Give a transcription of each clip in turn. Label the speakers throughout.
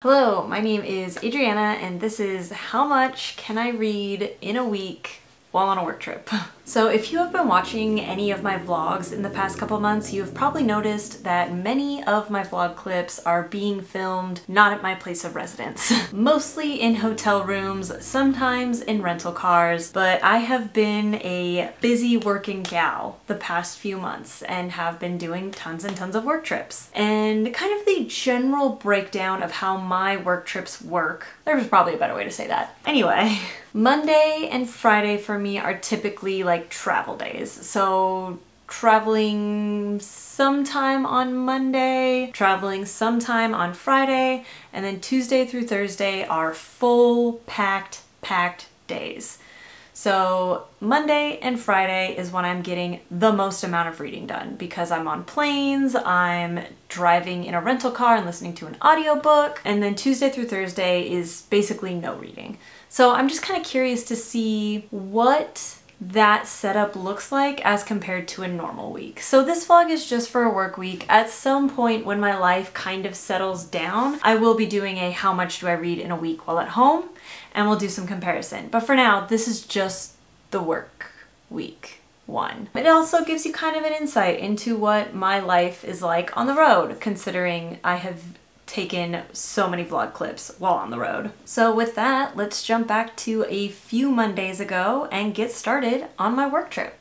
Speaker 1: Hello, my name is Adriana and this is how much can I read in a week while on a work trip. So if you have been watching any of my vlogs in the past couple months, you've probably noticed that many of my vlog clips are being filmed not at my place of residence. Mostly in hotel rooms, sometimes in rental cars, but I have been a busy working gal the past few months and have been doing tons and tons of work trips. And kind of the general breakdown of how my work trips work, there's probably a better way to say that. Anyway, Monday and Friday for me are typically like travel days. So traveling sometime on Monday, traveling sometime on Friday, and then Tuesday through Thursday are full packed days. So Monday and Friday is when I'm getting the most amount of reading done because I'm on planes, I'm driving in a rental car and listening to an audiobook, and then Tuesday through Thursday is basically no reading. So I'm just kind of curious to see what that setup looks like as compared to a normal week. So this vlog is just for a work week. At some point when my life kind of settles down, I will be doing a how much do I read in a week while at home, and we'll do some comparison. But for now, this is just the work week one. It also gives you kind of an insight into what my life is like on the road, considering I have taken so many vlog clips while on the road. So with that, let's jump back to a few Mondays ago and get started on my work trip.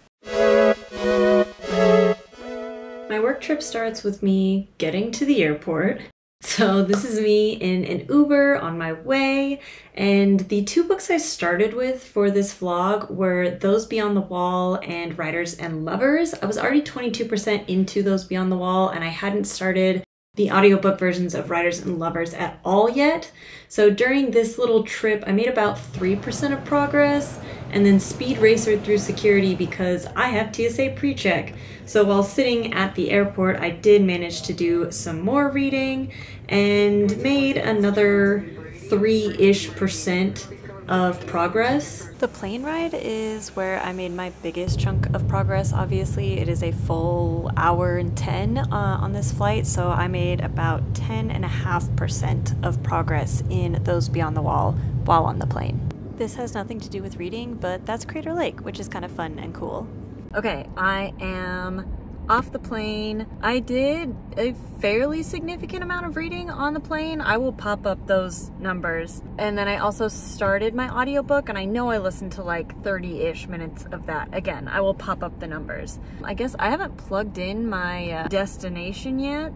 Speaker 1: My work trip starts with me getting to the airport. So this is me in an Uber on my way, and the two books I started with for this vlog were Those Beyond the Wall and Writers and Lovers. I was already 22% into Those Beyond the Wall and I hadn't started the audiobook versions of Writers and Lovers at all yet. So during this little trip, I made about 3% of progress and then speed racered through security because I have TSA pre-check. So while sitting at the airport, I did manage to do some more reading and made another 3-ish% of progress. The plane ride is where I made my biggest chunk of progress. Obviously, it is a full hour and 10 on this flight, so I made about 10.5% of progress in Those Beyond the Wall while on the plane. This has nothing to do with reading, but that's Crater Lake, which is kind of fun and cool. Okay, I am off the plane. I did a fairly significant amount of reading on the plane. I will pop up those numbers. And then I also started my audiobook, and I know I listened to like 30-ish minutes of that. Again, I will pop up the numbers. I guess I haven't plugged in my destination yet,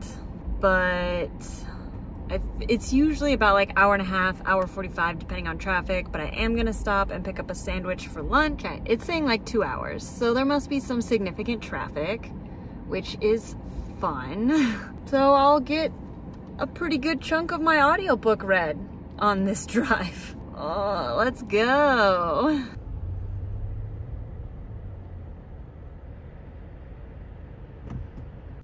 Speaker 1: but it's usually about like hour and a half, hour 45, depending on traffic, but I am gonna stop and pick up a sandwich for lunch. Okay, it's saying like 2 hours, so there must be some significant traffic, which is fun. So I'll get a pretty good chunk of my audiobook read on this drive. Oh, let's go.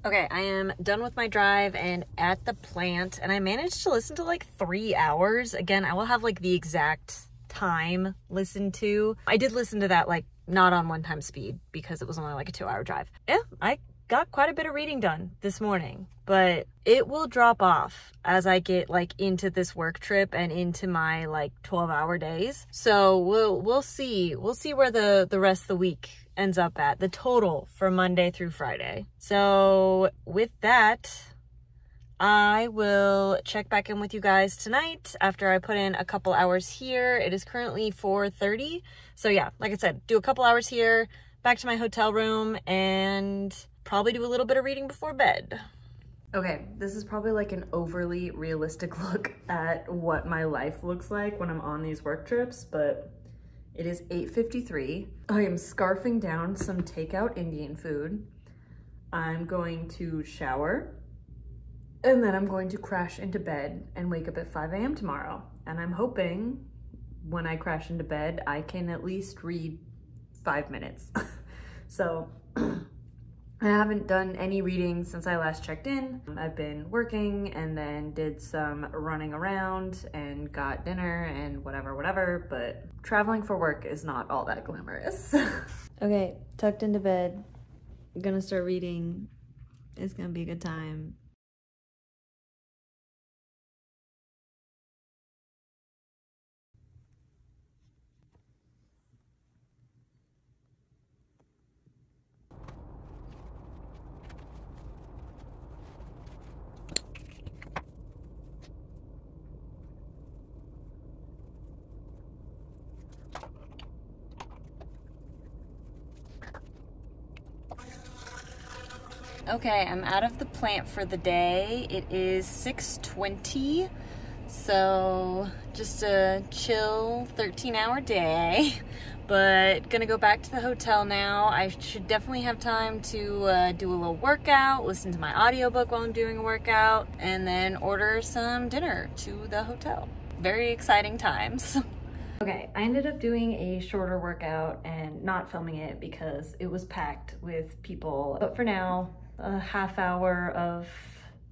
Speaker 1: Okay, I am done with my drive and at the plant, and I managed to listen to like 3 hours. Again, I will have like the exact time listened to. I did listen to that like not on one-time speed because it was only like a 2-hour drive. Yeah, I got quite a bit of reading done this morning, but it will drop off as I get like into this work trip and into my like 12-hour days. So we'll see where the rest of the week ends up at, the total for Monday through Friday. So with that, I will check back in with you guys tonight after I put in a couple hours here. It is currently 4:30. So yeah, like I said, do a couple hours here, back to my hotel room, and probably do a little bit of reading before bed. Okay, this is probably like an overly realistic look at what my life looks like when I'm on these work trips, but it is 8:53. I am scarfing down some takeout Indian food. I'm going to shower, and then I'm going to crash into bed and wake up at 5 a.m. tomorrow. And I'm hoping when I crash into bed, I can at least read 5 minutes. So I haven't done any reading since I last checked in. I've been working and then did some running around and got dinner and whatever, but traveling for work is not all that glamorous. Okay, tucked into bed. I'm gonna start reading. It's gonna be a good time. Okay, I'm out of the plant for the day. It is 6:20, so just a chill 13-hour day, but gonna go back to the hotel now. I should definitely have time to do a little workout, listen to my audiobook while I'm doing a workout, and then order some dinner to the hotel. Very exciting times. Okay, I ended up doing a shorter workout and not filming it because it was packed with people. But for now, a half hour of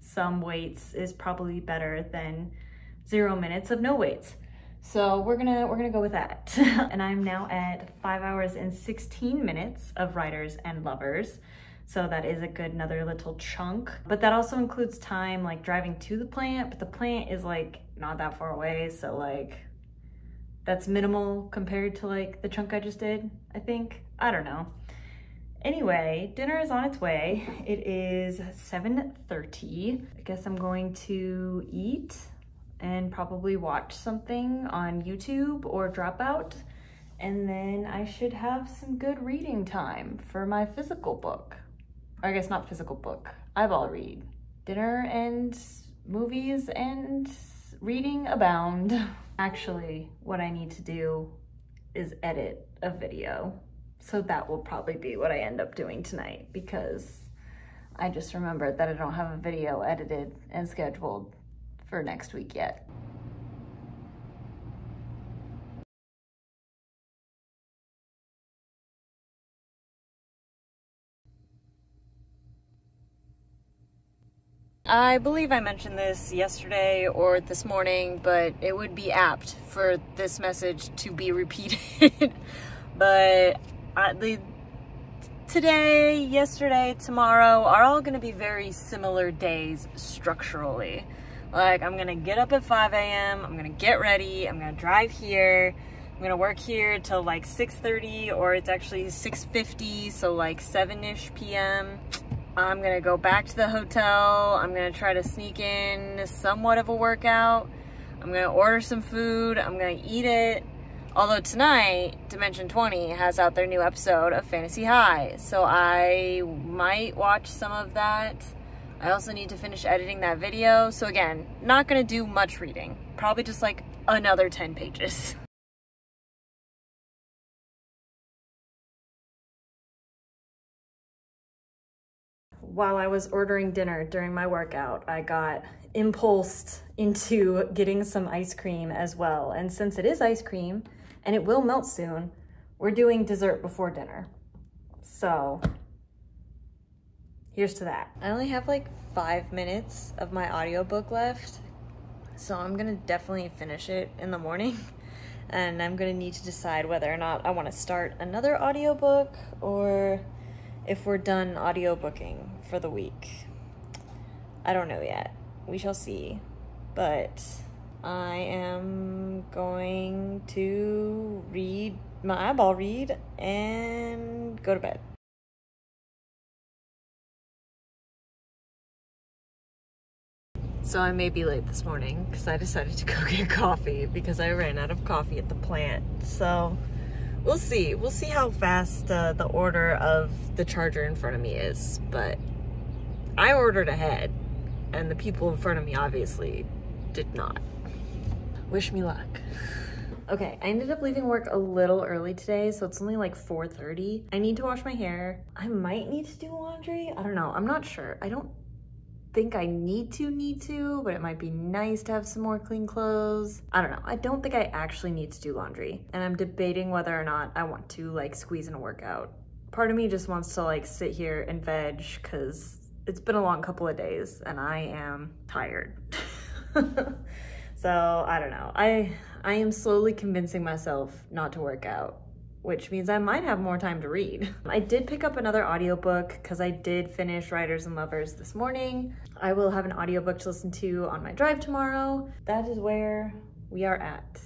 Speaker 1: some weights is probably better than 0 minutes of no weights. So we're gonna go with that. And I'm now at 5 hours and 16 minutes of Writers and Lovers. So that is a good another little chunk. But that also includes time like driving to the plant, but the plant is like not that far away. So like, that's minimal compared to like the chunk I just did, I think. I don't know. Anyway, dinner is on its way. It is 7:30. I guess I'm going to eat and probably watch something on YouTube or Dropout. And then I should have some good reading time for my physical book. Or I guess not physical book, eyeball read. Dinner and movies and reading abound. Actually, what I need to do is edit a video. So that will probably be what I end up doing tonight because I just remembered that I don't have a video edited and scheduled for next week yet. I believe I mentioned this yesterday or this morning, but it would be apt for this message to be repeated. But today, yesterday, tomorrow are all gonna be very similar days structurally. Like, I'm gonna get up at 5 a.m., I'm gonna get ready, I'm gonna drive here, I'm gonna work here till like 6:30, or it's actually 6:50, so like 7-ish p.m. I'm gonna go back to the hotel. I'm gonna try to sneak in somewhat of a workout. I'm gonna order some food. I'm gonna eat it. Although tonight, Dimension 20 has out their new episode of Fantasy High, so I might watch some of that. I also need to finish editing that video. So again, not gonna do much reading. Probably just like another 10 pages. While I was ordering dinner during my workout, I got impulsed into getting some ice cream as well. And since it is ice cream and it will melt soon, we're doing dessert before dinner. So here's to that. I only have like 5 minutes of my audiobook left, so I'm gonna definitely finish it in the morning. And I'm gonna need to decide whether or not I wanna start another audiobook or if we're done audiobooking for the week. I don't know yet. We shall see. But I am going to read my eyeball read and go to bed. So I may be late this morning because I decided to go get coffee because I ran out of coffee at the plant. So we'll see. We'll see how fast the order of the charger in front of me is, but I ordered ahead, and the people in front of me obviously did not. Wish me luck. Okay, I ended up leaving work a little early today, so it's only like 4:30. I need to wash my hair. I might need to do laundry. I don't know. I'm not sure. I don't think I need to, but it might be nice to have some more clean clothes. I don't know. I don't think I actually need to do laundry, and I'm debating whether or not I want to like squeeze in a workout. Part of me just wants to like sit here and veg because it's been a long couple of days and I am tired. So I don't know. I am slowly convincing myself not to work out, which means I might have more time to read. I did pick up another audiobook because I did finish Writers and Lovers this morning. I will have an audiobook to listen to on my drive tomorrow. That is where we are at.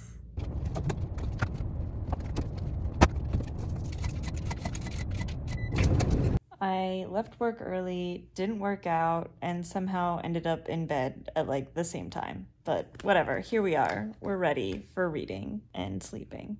Speaker 1: I left work early, didn't work out, and somehow ended up in bed at like the same time. But whatever, here we are. We're ready for reading and sleeping.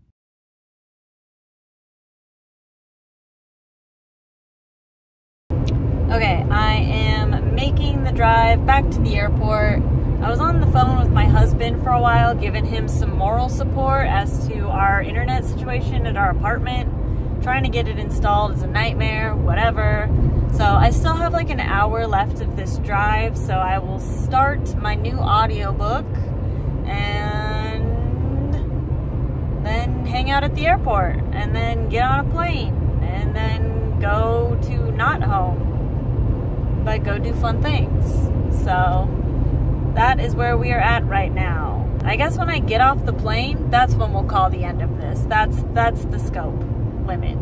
Speaker 1: Okay, I am making the drive back to the airport. I was on the phone with my husband for a while, giving him some moral support as to our internet situation at our apartment. Trying to get it installed is a nightmare, whatever. So I still have like an hour left of this drive, so I will start my new audiobook and then hang out at the airport and then get on a plane and then go to not home, but go do fun things. So that is where we are at right now. I guess when I get off the plane, that's when we'll call the end of this. That's the scope limit,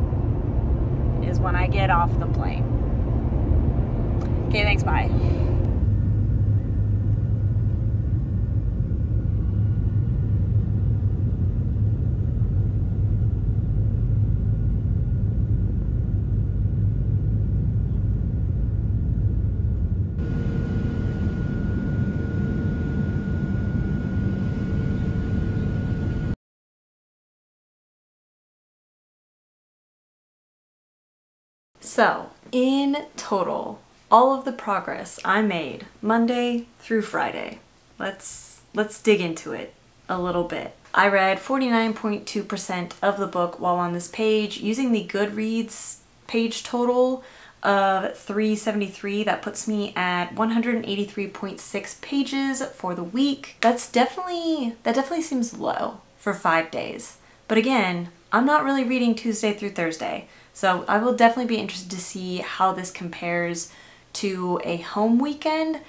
Speaker 1: is when I get off the plane. Okay, thanks, bye. So, in total, all of the progress I made Monday through Friday. Let's dig into it a little bit. I read 49.2% of the book while on this page using the Goodreads page total of 373. That puts me at 183.6 pages for the week. That definitely seems low for 5 days. But again, I'm not really reading Tuesday through Thursday. So I will definitely be interested to see how this compares to a home weekend.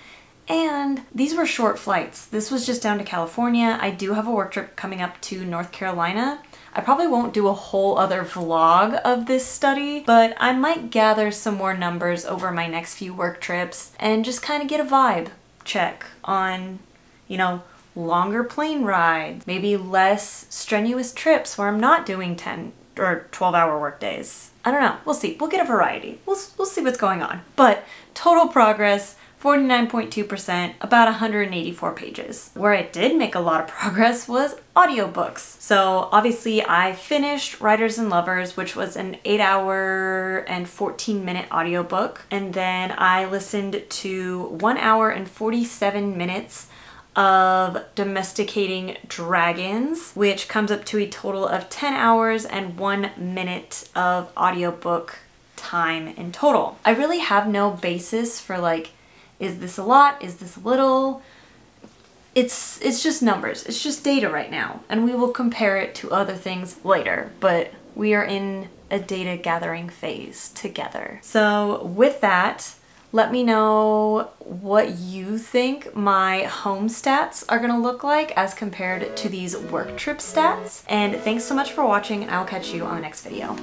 Speaker 1: And these were short flights. This was just down to California. I do have a work trip coming up to North Carolina. I probably won't do a whole other vlog of this study, but I might gather some more numbers over my next few work trips and just kind of get a vibe check on, you know, longer plane rides, maybe less strenuous trips where I'm not doing 10 or 12-hour work days. I don't know, we'll see. We'll get a variety. We'll see what's going on. But total progress, 49.2%, about 184 pages. Where I did make a lot of progress was audiobooks. So obviously I finished Writers and Lovers, which was an 8-hour and 14-minute audiobook. And then I listened to 1 hour and 47 minutes of Domesticating Dragons, which comes up to a total of 10 hours and 1 minute of audiobook time in total. I really have no basis for like, is this a lot? Is this little? It's just numbers. It's just data right now, and we will compare it to other things later, but we are in a data gathering phase together. So with that, let me know what you think my home stats are gonna look like as compared to these work trip stats. And thanks so much for watching, and I'll catch you on the next video.